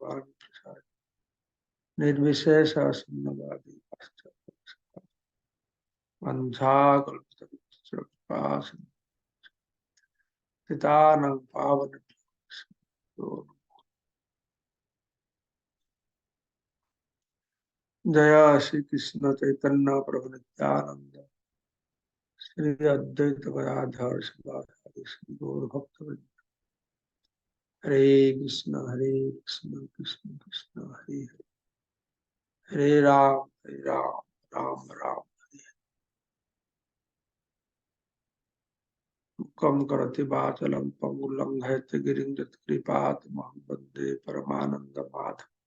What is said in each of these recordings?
भगवान प्रसाद निर्विशेष शून्यवादी पावन। जय श्री कृष्ण चैतन्य प्रभु नित्यानंद श्री अद्वैत गदाधर शिवासादि श्री गौर भक्तवृंद। हरे कृष्ण कृष्ण कृष्ण हरे हरे, हरे राम राम राम हरे हरे। मुखं करोति वाचालं पंगुं लंघयति गिरिं यत्कृपातमहं वन्दे परमानंद माधवम्।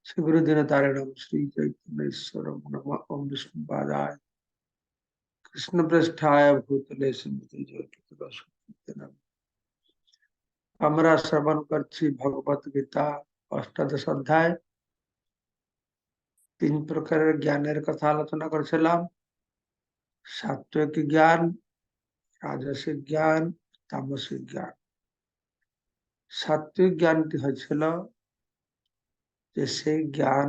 श्री गुरुदिन तारिणम श्री चैतन्येश्वरम नमः। ओम विष्णुपादाय कृष्ण पृष्ठाय भूतले स्मृति ज्योतिषं। আমরা শ্রবণ করছি ভগবত গীতা অষ্টাদশ অধ্যায়। তিন প্রকারের জ্ঞানের কথা আলোচনা করেছিলাম। সাত্বিক জ্ঞান, রাজসিক জ্ঞান, তামসিক জ্ঞান। সাত্বিক জ্ঞানটি হয়েছিল যে সেই জ্ঞান,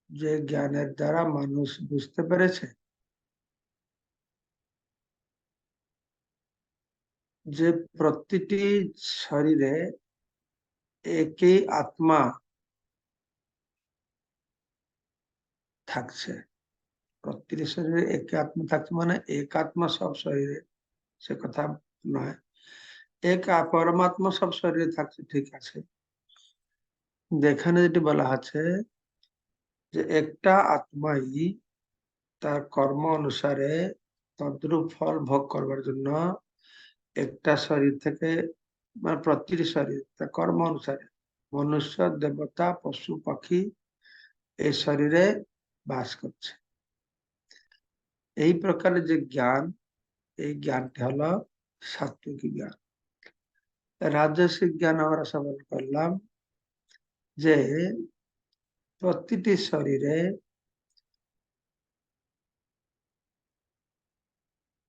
যে জ্ঞানের দ্বারা মানুষ বুঝতে পেরেছে যে প্রতিটি শরীরে একই আত্মা থাকছে। প্রতিটি শরীরে একই আত্মা থাকছে মানে এক আত্মা সব শরীরে, সে কথা নয়। এক পরমাত্মা সব শরীরে থাকছে, ঠিক আছে। এখানে যেটি বলা আছে যে একটা আত্মাই তার কর্ম অনুসারে তদ্রূপ ফল ভোগ করবার জন্য একটা শরীর থেকে, মানে প্রতিটি শরীর তার কর্ম অনুসারে, মনুষ্য, দেবতা, পশু, পাখি এই শরীরে বাস করছে। এই প্রকারের যে জ্ঞান, এই জ্ঞানটি হলো সাত্বিক জ্ঞান। রাজসিক জ্ঞান আমরা শ্রবণ করলাম যে প্রতিটি শরীরে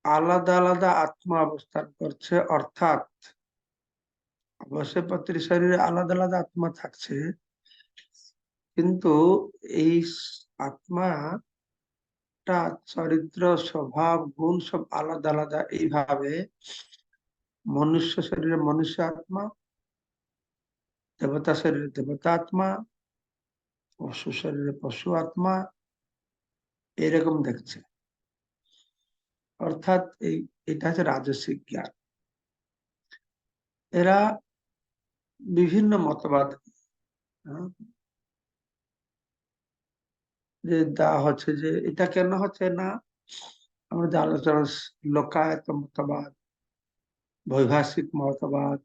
আলাদা আলাদা আত্মা অবস্থান করছে, অর্থাৎ অবশ্যই প্রতিটি শরীরে আলাদা আলাদা আত্মা থাকছে, কিন্তু এই আত্মাটা চরিত্র, স্বভাব, গুণ সব আলাদা আলাদা। এইভাবে মনুষ্য শরীরে মনুষ্য আত্মা, দেবতা শরীরে দেবতা আত্মা, পশু শরীরে পশু আত্মা, এরকম দেখছে। অর্থাৎ এটা হচ্ছে রাজসিক জ্ঞান। এরা বিভিন্ন মতবাদ যে দেওয়া হচ্ছে যে এটা কেন হচ্ছে না, আমরা যে আলোচনা, লোকায়ত মতবাদ, বৈভাষিক মতবাদ,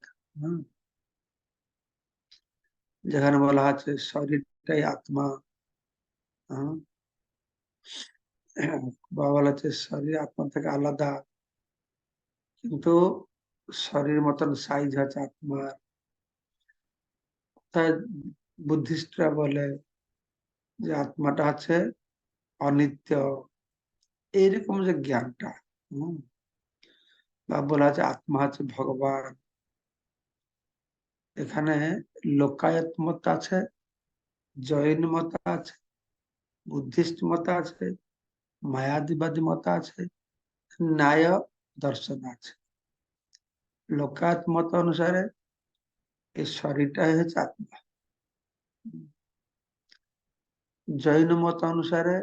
যেখানে বলা হচ্ছে শরীরটাই আত্মা, বা বলা হচ্ছে শরীর আত্মা থেকে আলাদা, কিন্তু শরীর মতন সাইজ হচ্ছে আত্মার। তাই বুদ্ধিস্টরা বলে যে আত্মাটা আছে অনিত্য, এইরকম যে জ্ঞানটা, বা বলা আছে আত্মা হচ্ছে ভগবান। এখানে লোকায়ত মত আছে, জৈন মত আছে, বুদ্ধিস্ট মত আছে, মায়াদিবাদী মত আছে, ন্যায় দর্শন আছে। লোকায়ত মত অনুসারে এই শরীরটাই হচ্ছে আত্মা। জৈন মত অনুসারে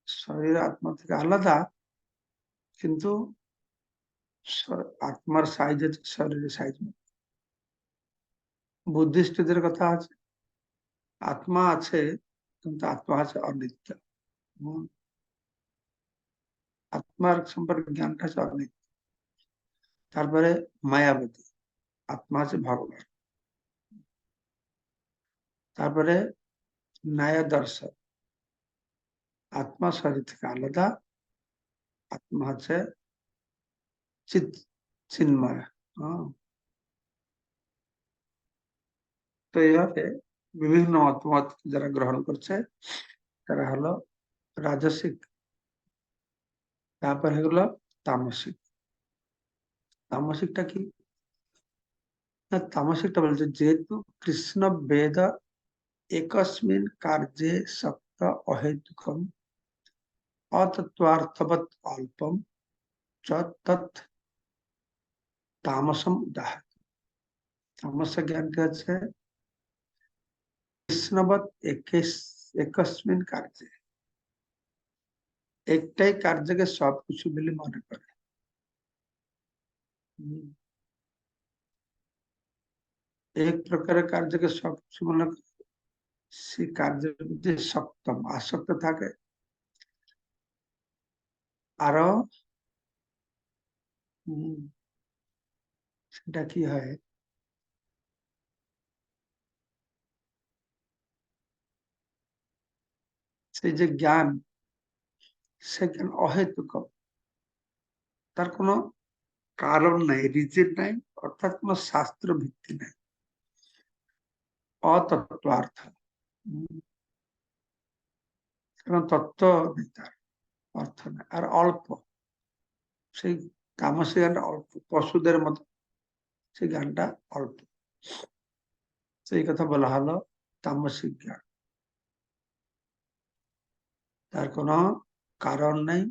শরীর আত্মা থেকে আলাদা, কিন্তু আত্মার সাইজ আছে শরীরের সাইজ। বুদ্ধিস্টদের কথা আছে আত্মা আছে কিন্তু আত্মা আছে অনিত্য। আত্মার সম্পর্কে জ্ঞানটা আছে অনিত্য। তারপরে মায়াবতী, আত্মা আছে ভগবান। তারপরে ন্যায় দর্শন, আত্মা শরীর থেকে আলাদা, আত্মা আছে চিন্ময়। তো এইভাবে বিভিন্ন মতামত যারা গ্রহণ করছে তারা হলো রাজসিক। তারপরে হলো তামসিক। তামসিকটা কি? না, তামসিকটা বলছে যেহেতু কৃষ্ণ বেদ একস্মিন কার্যে সপ্ত অহেতুকম অতত্বার্থবৎ অল্পম চ তৎ তামসম উদাহরণ। তামস জ্ঞানটি হচ্ছে কৃষ্ণবৎ একস্মিন কার্যে, একটাই কার্যকে সবকিছু বলে মনে করে। এক প্রকারের কার্যকে সবকিছু মনে করে, সেই কার্যের মধ্যে সপ্তম আসক্ত থাকে। আরো সেটা কি হয়, সেই যে জ্ঞান, সে জ্ঞান অহেতুক, তার কোনো কারণ নাই, রিজন নাই, অর্থাৎ কোনো শাস্ত্র ভিত্তি নাই, অতত্ত্বার্থ, কারণ তত্ত্ব নেই, তার অর্থ নেই, আর অল্প। সেই তামসিক জ্ঞানটা অল্প, পশুদের মতো সেই জ্ঞানটা অল্প। সেই কথা বলা হলো তামসিক জ্ঞান। তার কোনো কারণ নেই,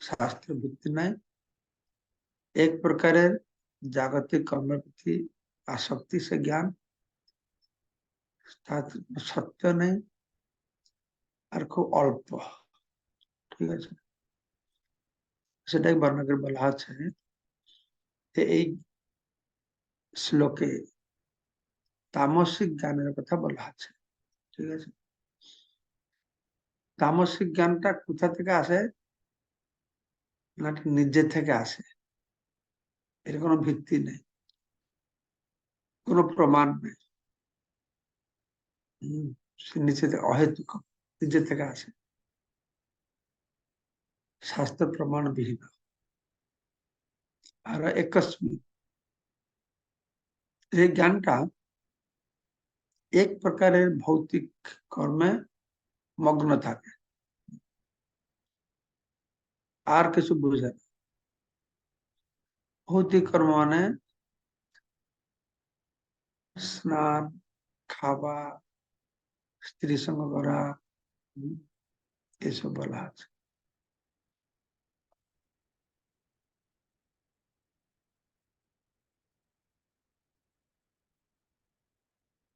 শাস্ত্র ভিত্তি নাই, এক প্রকারের জাগতিক কর্মের প্রতি আসক্তি, সে জ্ঞান, তার সত্য নেই, আর খুব অল্প। ঠিক আছে, সেটাই বর্ণনা করে বলা আছে যে এই শ্লোকে তামসিক জ্ঞানের কথা বলা আছে। ঠিক আছে, তামসিক জ্ঞানটা কোথা থেকে আসে না, নিজে থেকে আসে, এর কোনো ভিত্তি নেই, কোনো প্রমাণ নেই। সে নিচে থেকে অহেতুক, নিজে থেকে আসে, শাস্ত্র প্রমাণ বিহীন। আর একস্মিক, এই জ্ঞানটা এক প্রকারের ভৌতিক কর্মে মগ্ন থাকে, আর কিছু বুঝে না। ভৌতিক কর্ম মানে স্নান, খাওয়া, স্ত্রী সঙ্গ করা, এসব বলা আছে।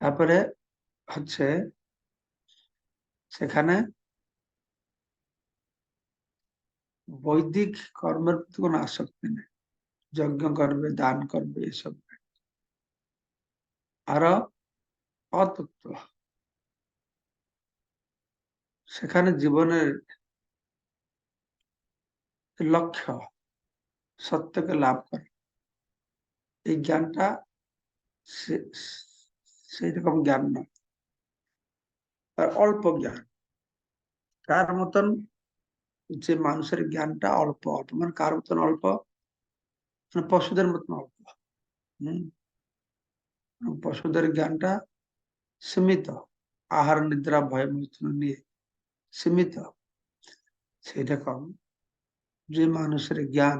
তারপরে হচ্ছে সেখানে বৈদিক কর্মের প্রতি কোনো আসক্তি নেই, যজ্ঞ করবে, দান করবে, এসব। আরো অতত্ত্ব, সেখানে জীবনের লক্ষ্য সত্যকে লাভ করে, এই জ্ঞানটা সেই রকম জ্ঞান নয়, আর অল্প জ্ঞান। তার মতন যে মানুষের জ্ঞানটা অল্প, অল্প মানে কার মতন অল্প, মানে পশুদের মতন অল্প। হম পশুদের জ্ঞানটা সীমিত, আহার নিদ্রা ভয় মৈথুন নিয়ে সীমিত। সেটা কম, যে মানুষের জ্ঞান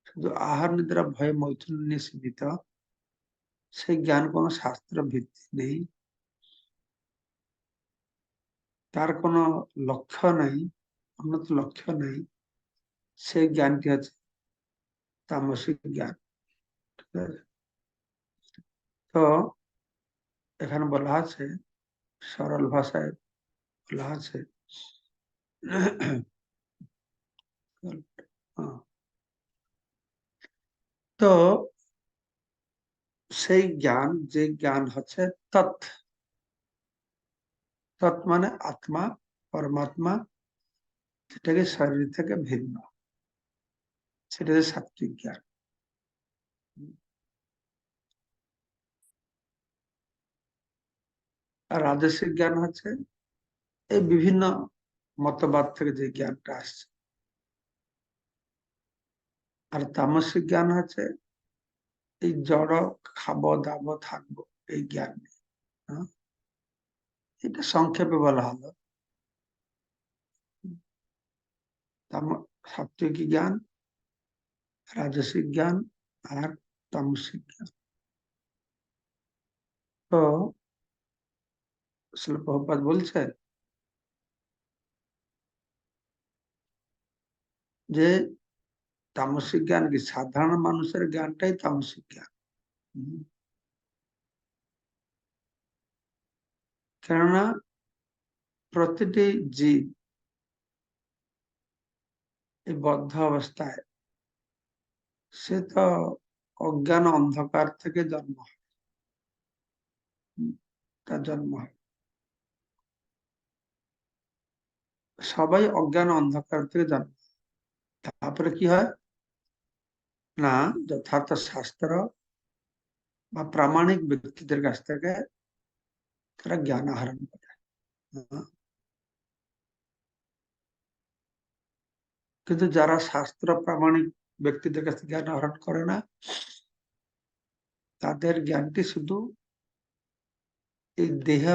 শুধু আহার নিদ্রা ভয় মৈথুন নিয়ে সীমিত, সেই জ্ঞান কোনো শাস্ত্র ভিত্তি নেই, তার কোনো লক্ষ্য নাই, উন্নত লক্ষ্য নেই, সেই জ্ঞানটি হচ্ছে তামসিক জ্ঞান। ঠিক আছে, তো এখানে বলা আছে, সরল ভাষায় বলা আছে, তো সেই জ্ঞান, যে জ্ঞান হচ্ছে তৎ, তৎ মানে আত্মা, পরমাত্মা, সেটাকে শরীর থেকে ভিন্ন, সেটা হচ্ছে সাত্বিক জ্ঞান। আর রাজস্বিক জ্ঞান হচ্ছে এই বিভিন্ন মতবাদ থেকে যে জ্ঞানটা আসছে। আর তামসিক জ্ঞান হচ্ছে এই জড়, খাবো দাবো থাকবো, এই জ্ঞান নেই। হ্যাঁ? এটা সংক্ষেপে বলা হলো সাত্বিক জ্ঞান, রাজসিক জ্ঞান আর তামসিক জ্ঞান। তো শিল প্রভুপাদ বলছে যে তামসিক জ্ঞান কি, সাধারণ মানুষের জ্ঞানটাই তামসিক জ্ঞান। কেননা প্রতিটি জীব এই বদ্ধ অবস্থায় সে তো অজ্ঞান অন্ধকার থেকে জন্ম হয়, তার জন্ম হয়। সবাই অজ্ঞান অন্ধকার থেকে জন্ম। তারপরে কি হয় না, যথার্থ শাস্ত্র বা প্রামাণিক ব্যক্তিদের কাছ থেকে তারা জ্ঞান আহরণ করে। কিন্তু যারা শাস্ত্র প্রামাণিক ব্যক্তিদের কাছ থেকে জ্ঞান আহরণ করে না, তাদের জ্ঞানটি শুধু এই দেহ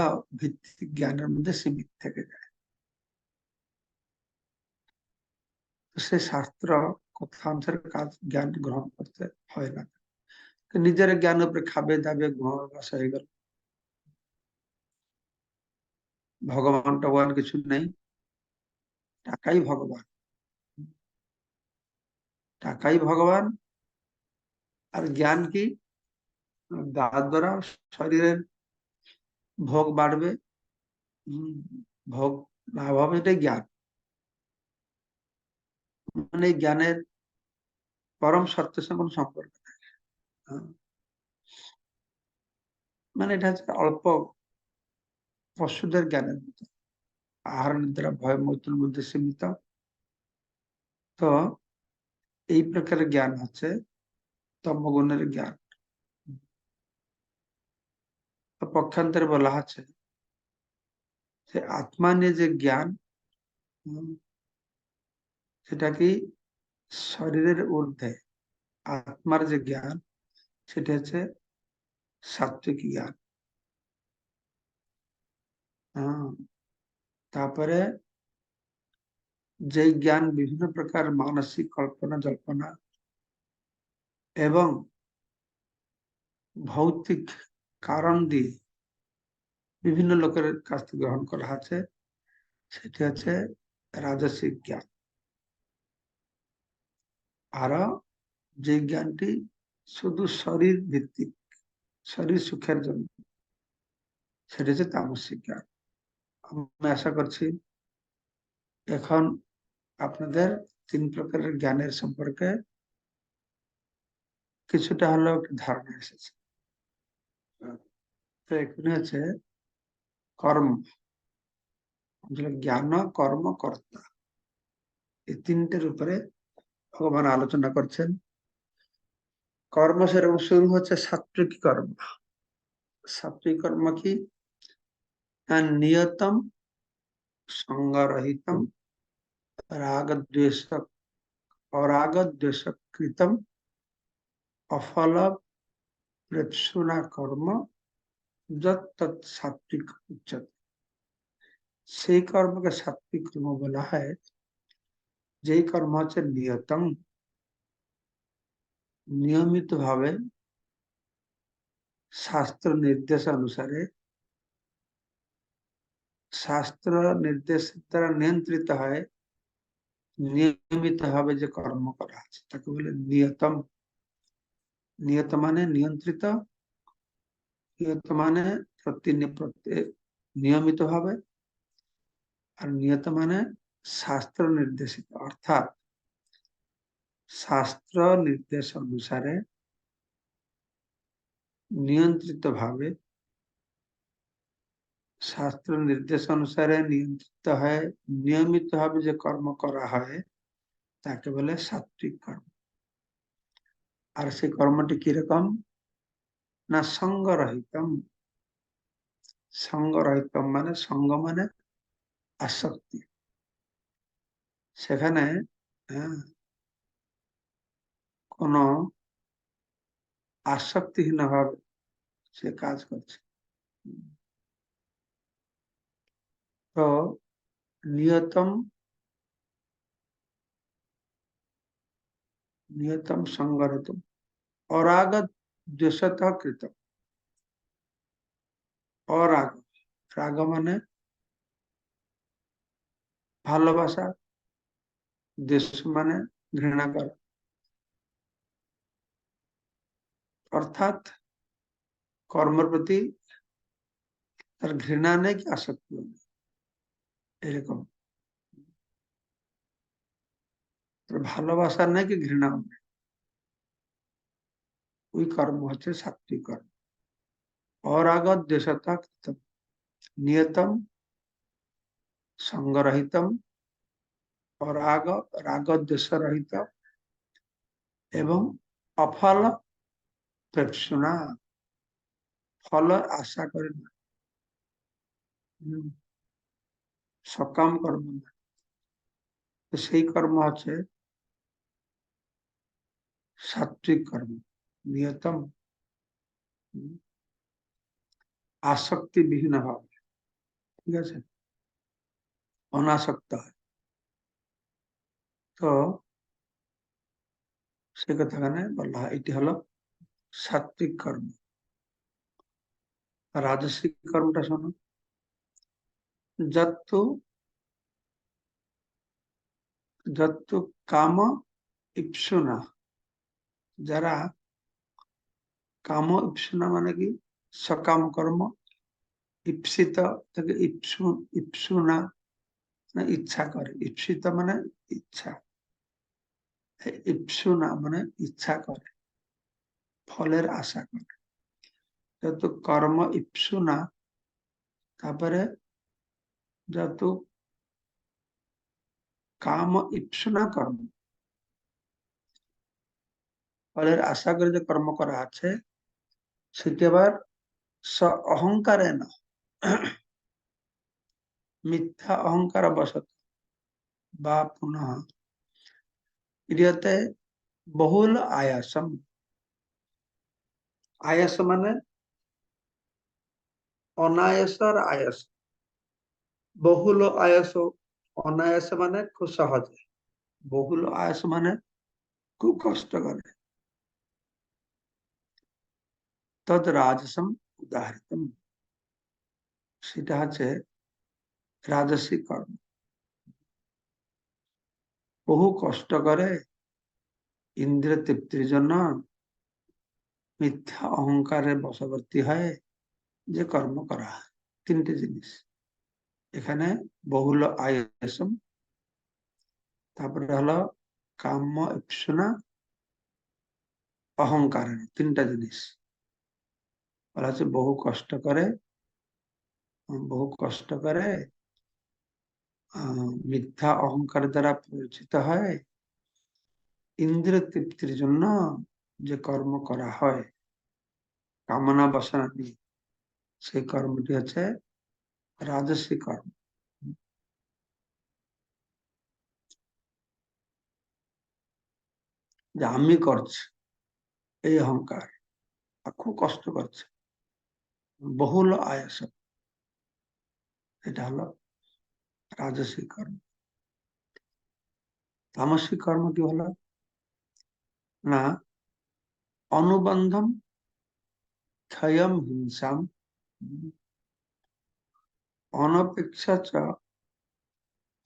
ভিত্তিক জ্ঞানের মধ্যে সীমিত থেকে যায়। সে শাস্ত্র কথানুসারে কাজ জ্ঞান গ্রহণ করতে হয় না, নিজের জ্ঞান উপরে খাবে দাবে ঘুমাবে বাসা হয়ে গেল। ভগবান টগবান কিছু নেই, টাকাই ভগবান, টাকাই ভগবান। আর জ্ঞান কি, তার দ্বারা শরীরের ভোগ বাড়বে, ভোগ লাভ হবে, এটাই জ্ঞান। মানে এই জ্ঞানের পরম সত্যের সঙ্গে কোনো সম্পর্ক নেই। মানে এটা হচ্ছে অল্প পশুদের জ্ঞানের মতো, আহার নিদ্রা ভয় মৃত্যুর মধ্যে সীমিত। তো এই প্রকারের জ্ঞান হচ্ছে তমগুণের জ্ঞান। পক্ষান্তরে বলা আছে যে আত্মা নিয়ে যে জ্ঞান, সেটা কি শরীরের ঊর্ধ্বে, আত্মার যে জ্ঞান সেটা হচ্ছে সাত্বিক জ্ঞান। তারপরে যে জ্ঞান বিভিন্ন প্রকার মানসিক কল্পনা জল্পনা এবং ভৌতিক কারণ দিয়ে বিভিন্ন লোকের কাছ থেকে গ্রহণ করা আছে, সেটি হচ্ছে রাজসিক জ্ঞান। আরো যে জ্ঞানটি শুধু শরীর ভিত্তিক, শরীর সুখের জন্য, সেটা হচ্ছে তামসিক জ্ঞান। আমি আশা করছি এখন আপনাদের তিন প্রকারের জ্ঞানের সম্পর্কে কিছুটা হলেও ধারণা এসেছে। তো এখানে হচ্ছে কর্ম, জ্ঞান কর্ম কর্তা, এই তিনটের উপরে ভগবান আলোচনা করছেন। কর্ম সেরকম শুরু হচ্ছে সাত্বিক কর্ম। সাত্বিক কর্ম কি, নিয়তম সংগরহিতম রাগ দ্বেষ অরাগ দ্বেষ কৃতম অফল প্রেপসুনা কর্ম যত তৎ সাত্বিক উচ্চতে। সেই কর্মকে সাত্বিক কর্ম বলা হয় যেই কর্ম হচ্ছে নিয়তম, নিয়মিত ভাবে শাস্ত্র নির্দেশ অনুসারে, শাস্ত্র নির্দেশ দ্বারা নিয়ন্ত্রিত হয়, নিয়মিত ভাবে যে কর্ম করা আছে তাকে বলে নিয়তম। নিয়ত মানে নিয়ন্ত্রিত, নিয়ত মানে নিয়মিত ভাবে, আর নিয়ত মানে শাস্ত্র নির্দেশিত, অর্থাৎ শাস্ত্র নির্দেশ অনুসারে নিয়ন্ত্রিত ভাবে, শাস্ত্র নির্দেশ অনুসারে নিয়ন্ত্রিত হয়, নিয়মিত ভাবে যে কর্ম করা হয় তাকে বলে সাত্বিক কর্ম। আর সেই কর্মটি কিরকম না, সঙ্গরহিতম। সঙ্গরহিতম মানে, সঙ্গ মানে আসক্তি। সেখানে কোনো আসক্তিহীন ভাবে সে কাজ করছে। তো নিয়তম, নিয়তম সংগরহিতম অরাগ দ্বেষতঃ কৃতম। অরাগ, রাগ মানে ভালোবাসা, দেশ মানে ঘৃণা করা, অর্থাৎ কর্মের প্রতি তার ঘৃণা নেই কি আসক্তি নেই, এরকম। ভালোবাসা নেই কি ঘৃণা নেই, ওই কর্ম হচ্ছে সাত্বিক কর্ম। অরাগত দেশতা নিয়তম সংগরহিতম, অরাগ রাগ দেশ রহিত এবং অফল পেপসুনা, ফল আশা করে না, সকাম কর্ম না। তো সেই কর্ম হচ্ছে সাত্বিক কর্ম। নিয়তম, আসক্তি বিহীন ভাবে, ঠিক আছে, অনাসক্ত হয়। তো সে কথাখানে বলা হয় এটি হলো সাত্বিক কর্ম। রাজস্বিক কর্মটা শোনো, যত যত কাম ইপসুনা, যারা কাম ইপসুনা মানে কি সকাম কর্ম, ইপ্সিত থেকে ইপসুনা মানে ইচ্ছা করে, ইপ্সিত মানে ইচ্ছা, ইপসুনা মানে ইচ্ছা করে, ফলের আশা করে। যত কর্ম ইপসুনা, তারপরে যত কাম ইপসুনা কর্ম, ফলের আশা করে যে কর্ম করা আছে সেটি আবার অহংকারে না, মিথ্যা অহংকার বশত বা পুনঃ ক্রিয়াতে বহুল আয়াসম। আয়াস মানে অনায়াস আর আয়াস। বহুল আয়াস, অনায়াস মানে খুব সহজে, বহুল আয়াস মানে খুব কষ্ট করে। তদ রাজসম উদাহরিতম, সেটা হচ্ছে রাজসিক কর্ম। বহু কষ্ট করে ইন্দ্রিয় তৃপ্তির জন্য মিথ্যা অহংকারের বশবর্তী হয় যে কর্ম করা হয়। তিনটে জিনিস এখানে, বহুল আয়াসম, তারপরে হলো কাম্য ইপসুনা, অহংকারের, তিনটা জিনিস বলা হচ্ছে। বহু কষ্ট করে মিথ্যা অহংকার দ্বারা পরিচিত হয়, ইন্দ্রিয় তৃপ্তির জন্য যে কর্ম করা হয় কামনা বাসনা নিয়ে, সেই কর্মটি হচ্ছে রাজস্বিক কর্ম। যে আমি করছি এই অহংকার, আর খুব কষ্ট করছে, বহুল আয়াস, এটা হলো রাজস্বিক কর্ম। তামসিক কর্ম কি হলো না, অনুবন্ধম ক্ষয়ম হিংসাম অনপেক্ষা চ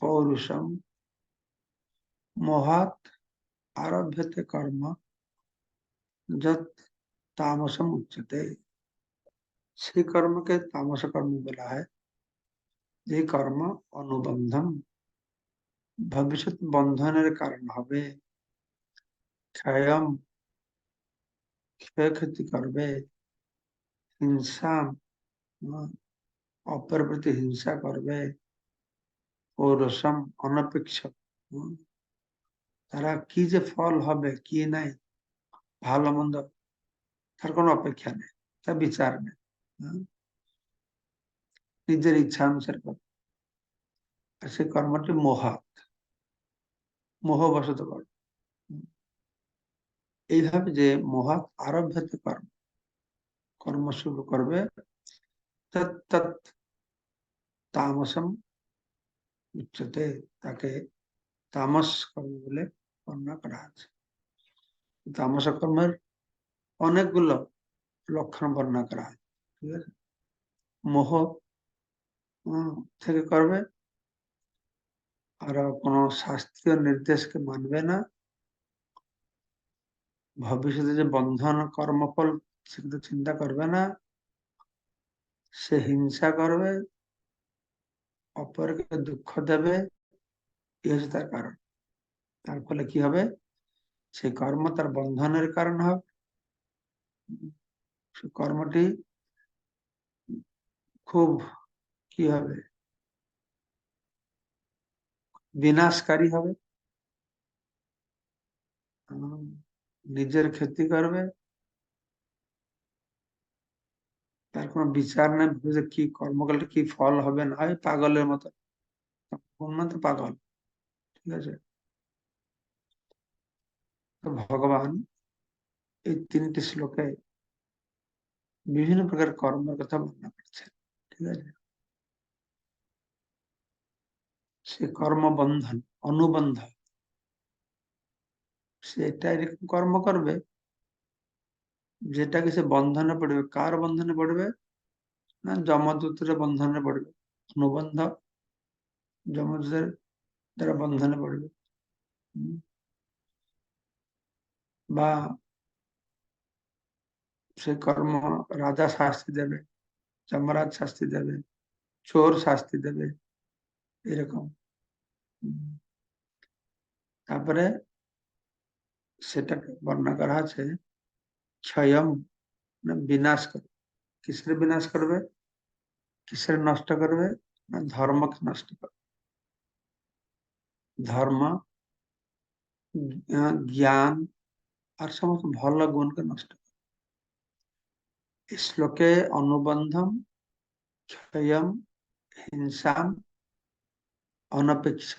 পৌরুষম মোহাত আরভ্যতে কর্ম যত তামসম উচ্চতে। সেই কর্মকে তামস কর্ম বলা হয় যে কর্ম অনুবন্ধম, ভবিষ্যৎ বন্ধনের কারণ হবে, ক্ষয়ম ক্ষয়ক্ষতি করবে, হিংসা অপর প্রতি হিংসা করবে, পৌরসম অনপেক্ষ, তারা কি যে ফল হবে কি নাই, ভালো মন্দ, তার কোনো অপেক্ষা নেই, তার বিচার নেই, নিজের ইচ্ছা অনুসার করে। আর সেই কর্মটি মোহবশত করে। এইভাবে যে মোহাত আরভ্যতে কর্ম শুরু করবে, তামসম উচ্চতে, তাকে তামস কর্ম বলে বর্ণনা করা আছে। তামস কর্মের অনেকগুলো লক্ষণ বর্ণনা করা হয়, ঠিক আছে। মোহ থেকে করবে, আর কোনো শাস্ত্রীয় নির্দেশকে মানবে না, ভবিষ্যতে যে বন্ধন কর্মফল সেগুলো চিন্তা করবে না, সে হিংসা করবে, অপরকে দুঃখ দেবে, এই হচ্ছে তার কারণ। তার ফলে কি হবে, সেই কর্ম তার বন্ধনের কারণ হবে, সে কর্মটি খুব কি হবে, বিনাশকারী হবে, নিজের ক্ষতি করবে, তার কোনো বিচার নেই যে কি কর্ম করলে কি ফল হবে না হয়, পাগলের মতো, উন্নত পাগল। ঠিক আছে, তো ভগবান এই 3টি শ্লোকে বিভিন্ন প্রকার কর্মের কথা বর্ণনা করছেন। ঠিক আছে, সে কর্মবন্ধন অনুবন্ধ, সে এটা এরকম কর্ম করবে যেটাকে সে বন্ধনে পড়বে। কার বন্ধনে পড়বে না, যমদূতের বন্ধনে পড়বে, অনুবন্ধ, যমদূতের দ্বারা বন্ধনে পড়বে। বা সে কর্ম রাজা শাস্তি দেবে, যমরাজ শাস্তি দেবে, চোর শাস্তি দেবে, এরকম। তারপরে সেটাকে বর্ণনা করা আছে ক্ষয়ম, বিনাশ করবে। কিসের বিনাশ করবে, কিসের নষ্ট করবে না, ধর্মকে নষ্ট করবে। ধর্ম, জ্ঞান আর সমস্ত ভালো গুণকে নষ্ট করবে। শ্লোকে অনুবন্ধম, ক্ষয়ম, হিংসাম, অনপেক্ষ,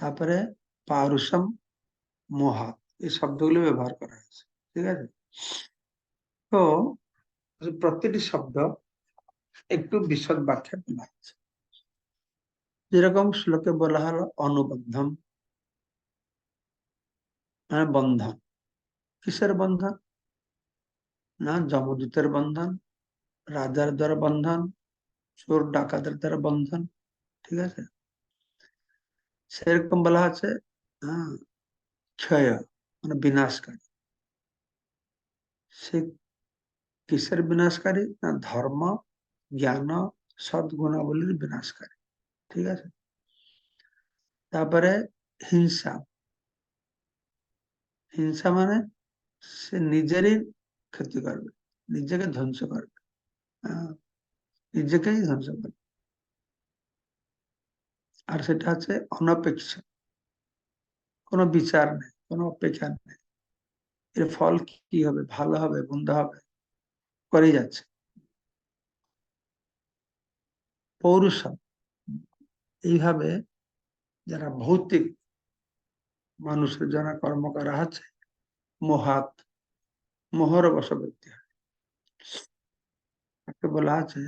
তারপরে পারুষম, মোহা, এই শব্দগুলো ব্যবহার করা হয়েছে। ঠিক আছে, তো প্রতিটি শব্দ একটু বিশদ ব্যাখ্যা করা হয়েছে। যেরকম শ্লোকে বলা হলো অনুবন্ধম, মানে বন্ধন। কিসের বন্ধন না, যমদূতের বন্ধন, রাজার দ্বারা বন্ধন, চোর ডাকাতের দ্বারা বন্ধন। ঠিক আছে, সেরকম বলা আছে ক্ষয়, মানে বিনাশকারী। সে কিসের বিনাশকারী না, ধর্ম, জ্ঞান, সদ্গুণাবলীর বিনাশকারী। ঠিক আছে, তারপরে হিংসা, হিংসা মানে সে নিজেরই ক্ষতি করবে, নিজেকে ধ্বংস করবে, নিজেকেই ধ্বংস করবে। আর সেটা হচ্ছে অনপেক্ষ, কোনো বিচার নেই, কোনো অপেক্ষা নেই, এর ফল কি হবে, ভালো হবে মন্দ হবে, করেই যাচ্ছে। পৌরুষ, এইভাবে যারা ভৌতিক মানুষের যারা কর্ম করা হচ্ছে, মোহাত, মোহর বশবর্তী হয়। তাকে বলা আছে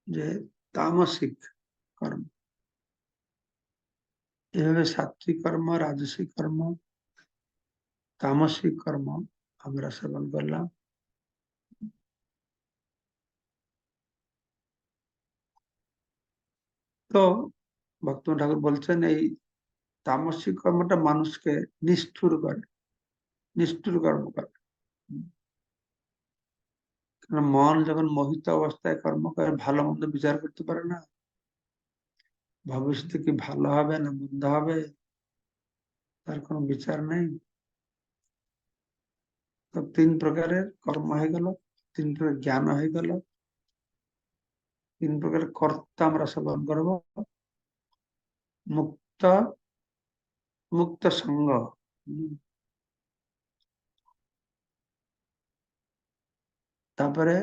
যে তামসিক কর্ম। এভাবে সাত্বিক কর্ম, রাজসিক কর্ম, তামসিক কর্ম আমরা সেবন করলাম। তো ভক্ত ঠাকুর বলছেন এই তামসিক কর্মটা মানুষকে নিষ্ঠুর করে, নিষ্ঠুর কর্ম করে। কারণ মন যখন মোহিত অবস্থায় কর্ম করে, ভালো মন্দ বিচার করতে পারে না, ভবিষ্যতে কি ভালো হবে না মন্দ হবে তার কোনো বিচার নেই। তো 3 প্রকারের কর্ম হয়ে গেল, 3 প্রকার জ্ঞান হয়ে গেল, 3 প্রকারের কর্তা আমরা সেবন করব। মুক্ত, মুক্ত সঙ্গ, তারপরে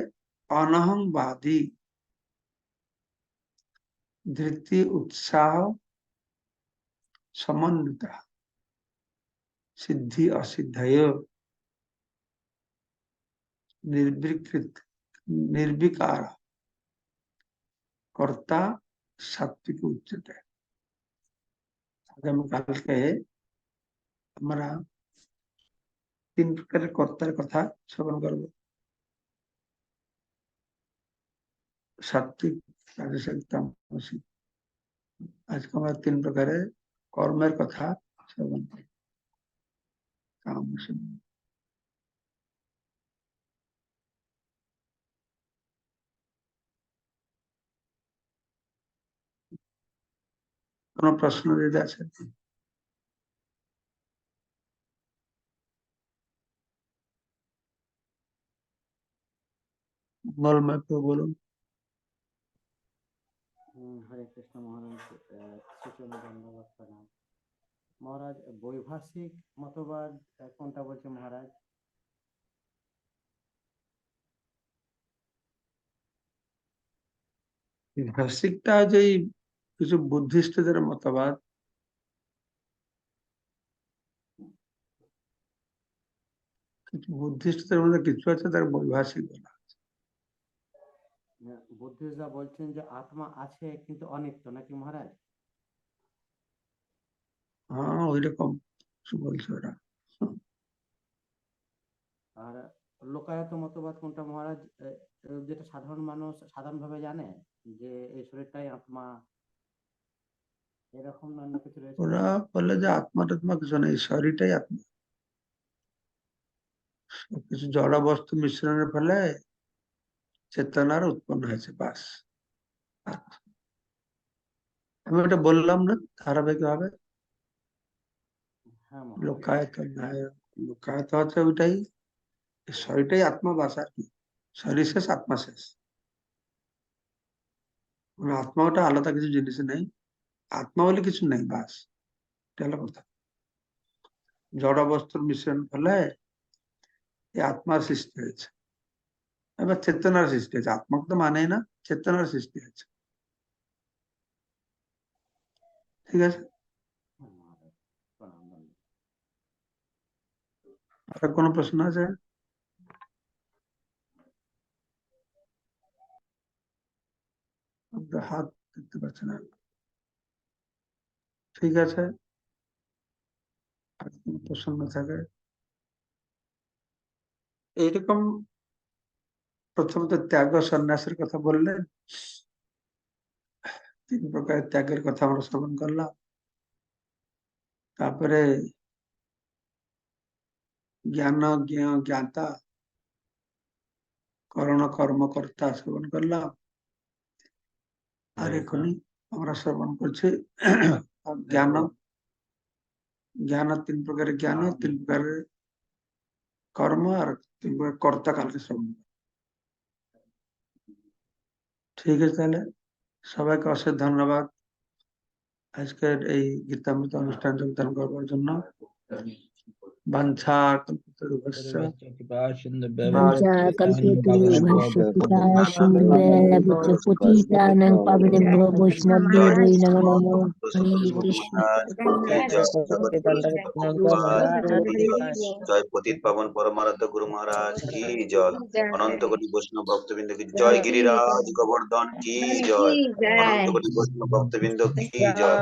অনহংবাদী, ধৃতি, উৎসাহ, সমন্বিত, সিদ্ধি অসিদ্ধয়, निर्विकृत, निर्विकार, কর্তা, সাত্বিক উচ্চতে। আগামীকালকে আমরা 3 প্রকারের কর্তার কথা শ্রবণ করব। সাত্বিক, রাজসিক, তামসিক। আজকে আমরা 3 প্রকারের কর্মের কথা শ্রবণ করি। কোন প্রশ্ন যদি আছে? বলুন। হরে কৃষ্ণ মহারাজ, ধন্যবাদ প্রণাম মহারাজ। বৈভাষিক মতবাদ কোনটা বলছে মহারাজ? বৈভাষিকটা যে কিছু বুদ্ধিস্টদের মতবাদ, কিছু বুদ্ধিস্টদের মধ্যে কিছু আছে তার বৈভাষিক বলা। বুদ্ধিস্টরা বলছেন যে আত্মা আছে কিন্তু অনিত্য, নাকি মহারাজ? হ্যাঁ, ওইরকম বলছে ওরা। আর লোকায়ত মতবাদ কোনটা মহারাজ? যেটা সাধারণ মানুষ সাধারণভাবে জানে যে এই শরীরটাই আত্মা, এরকম অন্য কিছু রয়েছে? ওরা বলে যে আত্মা টাত্মা কিছু নেই, শরীরটাই আত্মা। কিছু জড় বস্তু মিশ্রণের ফলে চেতনার উৎপন্ন হয়েছে, বাস। আমি ওটা বললাম না ধারাবাহিক ভাবে। লোকায়ত ন্যায়, লোকায়ত হচ্ছে ওইটাই, শরীরটাই আত্মা, বাস। আর কি, শরীর শেষ, আত্মা শেষ। মানে আত্মা ওটা আলাদা কিছু জিনিস নেই, আত্মা বলে কিছু নেই, বাস। এটা হলো কথা। জড় বস্তুর মিশ্রণ ফলে এই আত্মার সৃষ্টি হয়েছে, এবার চেতনার সৃষ্টি হয়েছে। আত্মাকে তো মানেই না, চেতনার সৃষ্টি হয়েছে। ঠিক আছে, আর কোনো প্রশ্ন আছে? হাত দেখতে পাচ্ছি না। ঠিক আছে, আর কোনো প্রশ্ন না থাকে, এইরকম প্রথমত ত্যাগ ও সন্ন্যাসের কথা বললেন। 3 প্রকারের ত্যাগের কথা আমরা শ্রবণ করলাম। তারপরে জ্ঞান, জ্ঞাতা, করণ, কর্মকর্তা শ্রবণ করলাম। আর এখনই আমরা শ্রবণ করছি জ্ঞান। জ্ঞান 3 প্রকারের জ্ঞান, 3 প্রকারের কর্ম, আর 3 প্রকারের কর্তা কালকে শ্রবণ। ঠিক আছে, তাহলে সবাইকে অশেষ ধন্যবাদ আজকের এই গীতামৃত অনুষ্ঠান যোগদান করবার জন্য। বাঞ্ছা কল্পতরুভ্যশ্চ পতিতানাং পাবনেভ্যো বৈষ্ণবেভ্যো নমো নমঃ। হরে কৃষ্ণ। জয় পতিত পাবন পরমারাধ্য গুরু মহারাজ কি জয়। অনন্ত কোটি বৈষ্ণব ভক্তবৃন্দ কি জয়। গিরিরাজ গোবর্ধন কি জয়। অনন্ত কোটি বৈষ্ণব ভক্তবৃন্দ কি জয়।